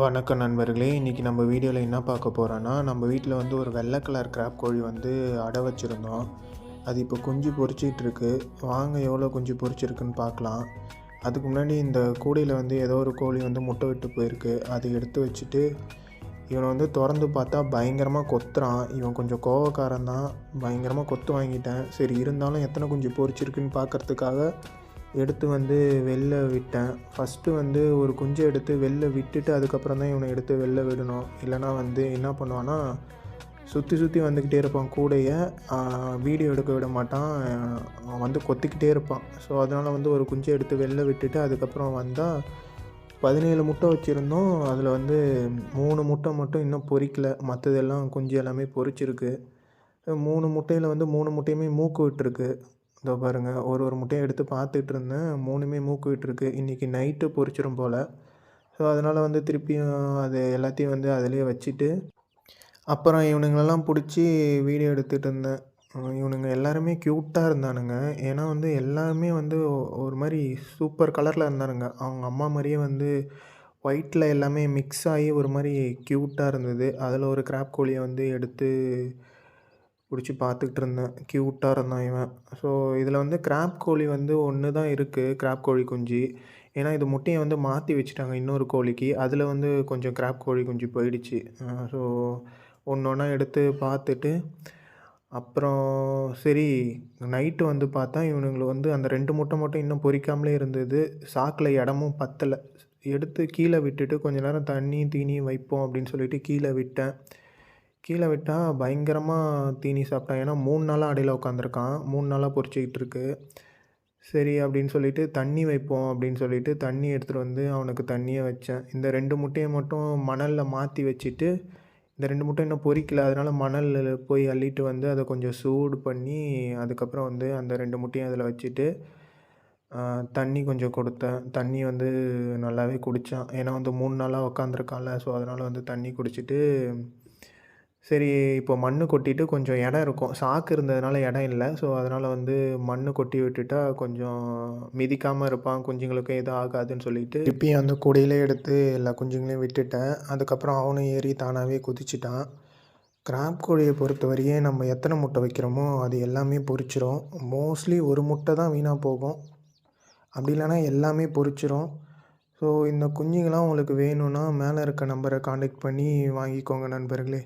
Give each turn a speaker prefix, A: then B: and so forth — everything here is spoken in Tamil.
A: வணக்கம் நண்பர்களே. இன்றைக்கி நம்ம வீடியோவில் என்ன பார்க்க போகிறோன்னா, நம்ம வீட்டில் வந்து ஒரு வெள்ளை கலர் கிராப் கோழி வந்து அடை வச்சுருந்தோம். அது இப்போ குஞ்சு பொரிச்சிட்ருக்கு. வாங்க எவ்வளோ குஞ்சு பொரிச்சிருக்குன்னு பார்க்கலாம். அதுக்கு முன்னாடி இந்த கூடையில் வந்து ஏதோ ஒரு கோழி வந்து முட்டை விட்டு போயிருக்கு. அதை எடுத்து வச்சுட்டு இவனை வந்து திறந்து பார்த்தா பயங்கரமாக கொத்துறான். இவன் கொஞ்சம் கோவக்காரன் தான். பயங்கரமாக கொத்து வாங்கிட்டேன். சரி இருந்தாலும் எத்தனை குஞ்சு பொரிச்சிருக்குன்னு பார்க்குறதுக்காக எடுத்து வந்து வெளில விட்டேன். ஃபஸ்ட்டு வந்து ஒரு குஞ்சை எடுத்து வெளில விட்டுட்டு அதுக்கப்புறம் தான் இவனை எடுத்து வெளில விடணும். இல்லைனா வந்து என்ன பண்ணுவான்னா, சுற்றி சுற்றி வந்துக்கிட்டே இருப்பான் கூடையை. வீடியோ எடுக்க விட மாட்டான். அவன் வந்து கொத்திக்கிட்டே இருப்பான். ஸோ அதனால் வந்து ஒரு குஞ்சை எடுத்து வெளில விட்டுட்டு அதுக்கப்புறம் வந்தால் 17 முட்டை வச்சுருந்தோம். அதில் வந்து 3 முட்டை மட்டும் இன்னும் பொரிக்கல. மற்றதெல்லாம் குஞ்சு எல்லாமே பொரிச்சிருக்கு. 3 முட்டையில் வந்து 3 முட்டையுமே மூக்கு விட்டுருக்கு. இதோ பாருங்கள், ஒரு முட்டையை எடுத்து பார்த்துட்டு இருந்தேன். 3மே மூக்கு விட்டுருக்கு. இன்றைக்கி நைட்டு பொரிச்சிரும் போல். ஸோ அதனால் வந்து திருப்பியும் அது எல்லாத்தையும் வந்து அதிலேயே வச்சுட்டு அப்புறம் இவனுங்களெல்லாம் பிடிச்சி வீடியோ எடுத்துகிட்டு இருந்தேன். இவனுங்க எல்லாருமே க்யூட்டாக இருந்தானுங்க. ஏன்னா வந்து எல்லாருமே வந்து ஒரு மாதிரி சூப்பர் கலரில் இருந்தானுங்க. அவங்க அம்மா மாதிரியே வந்து ஒயிட்டில் எல்லாமே மிக்ஸ் ஆகி ஒரு மாதிரி க்யூட்டாக இருந்தது. அதில் ஒரு கிராப் கோழியை வந்து எடுத்து பிடிச்சி பார்த்துக்கிட்டு இருந்தேன். க்யூட்டாக இருந்தான் இவன். ஸோ இதில் வந்து கிராப் கோழி வந்து ஒன்று தான் இருக்குது, கிராப் கோழி குஞ்சு. ஏன்னா இது முட்டையை வந்து மாற்றி வச்சுட்டாங்க இன்னொரு கோழிக்கு. அதில் வந்து கொஞ்சம் கிராப் கோழி குஞ்சு போயிடுச்சு. ஸோ ஒன்று ஒன்றா எடுத்து பார்த்துட்டு அப்புறம் சரி நைட்டு வந்து பார்த்தா இவனுங்களை வந்து அந்த 2 முட்டை மட்டும் இன்னும் பொரிக்காமலே இருந்தது. சாக்கில் இடமும் பத்தலை. எடுத்து கீழே விட்டுட்டு கொஞ்ச நேரம் தண்ணியும் தீனியும் வைப்போம் அப்படின்னு சொல்லிட்டு கீழே விட்டேன். கீழே விட்டா பயங்கரமாக தீனி சாப்பிட்டான். ஏன்னா 3 நாளாக அடையில உட்காந்துருக்கான். 3 நாளாக பொரிச்சிக்கிட்டு இருக்கு. சரி அப்படின்னு சொல்லிட்டு தண்ணி வைப்போம் அப்படின்னு சொல்லிட்டு தண்ணி எடுத்துகிட்டு வந்து அவனுக்கு தண்ணியை வச்சேன். இந்த 2 முட்டையை மட்டும் மணலில் மாற்றி வச்சுட்டு, இந்த 2 முட்டை இன்னும் பொரிக்கல. அதனால் மணலில் போய் அள்ளிட்டு வந்து அதை கொஞ்சம் சூடு பண்ணி அதுக்கப்புறம் வந்து அந்த 2 முட்டையும் அதில் வச்சுட்டு தண்ணி கொஞ்சம் கொடுத்தேன். தண்ணி வந்து நல்லாவே குடித்தான். ஏன்னா வந்து 3 நாளாக உட்காந்துருக்கான்ல. ஸோ அதனால் வந்து தண்ணி குடிச்சிட்டு சரி இப்போ மண் கொட்டிட்டு கொஞ்சம் இடம் இருக்கும். சாக்கு இருந்ததுனால இடம் இல்லை. ஸோ அதனால் வந்து மண் கொட்டி விட்டுட்டா கொஞ்சம் மிதிக்காமல் இருப்பான். குஞ்சுங்களுக்கு எதுவும் ஆகாதுன்னு சொல்லிட்டு திருப்பியும் அந்த கூடையிலே எடுத்து எல்லா குஞ்சுங்களையும் விட்டுட்டேன். அதுக்கப்புறம் அவனும் ஏறி தானாகவே குதிச்சிட்டான். கிராப் கோழியை பொறுத்தவரையே நம்ம எத்தனை முட்டை வைக்கிறோமோ அது எல்லாமே பொரிச்சிரும். மோஸ்ட்லி ஒரு முட்டை தான் வீணாக போகும். அப்படி இல்லைனா எல்லாமே பொரிச்சிரும். ஸோ இந்த குஞ்சுங்கள்லாம் உங்களுக்கு வேணும்னா மேலே இருக்க நம்பரை கான்டாக்ட் பண்ணி வாங்கிக்கோங்க நண்பர்களே.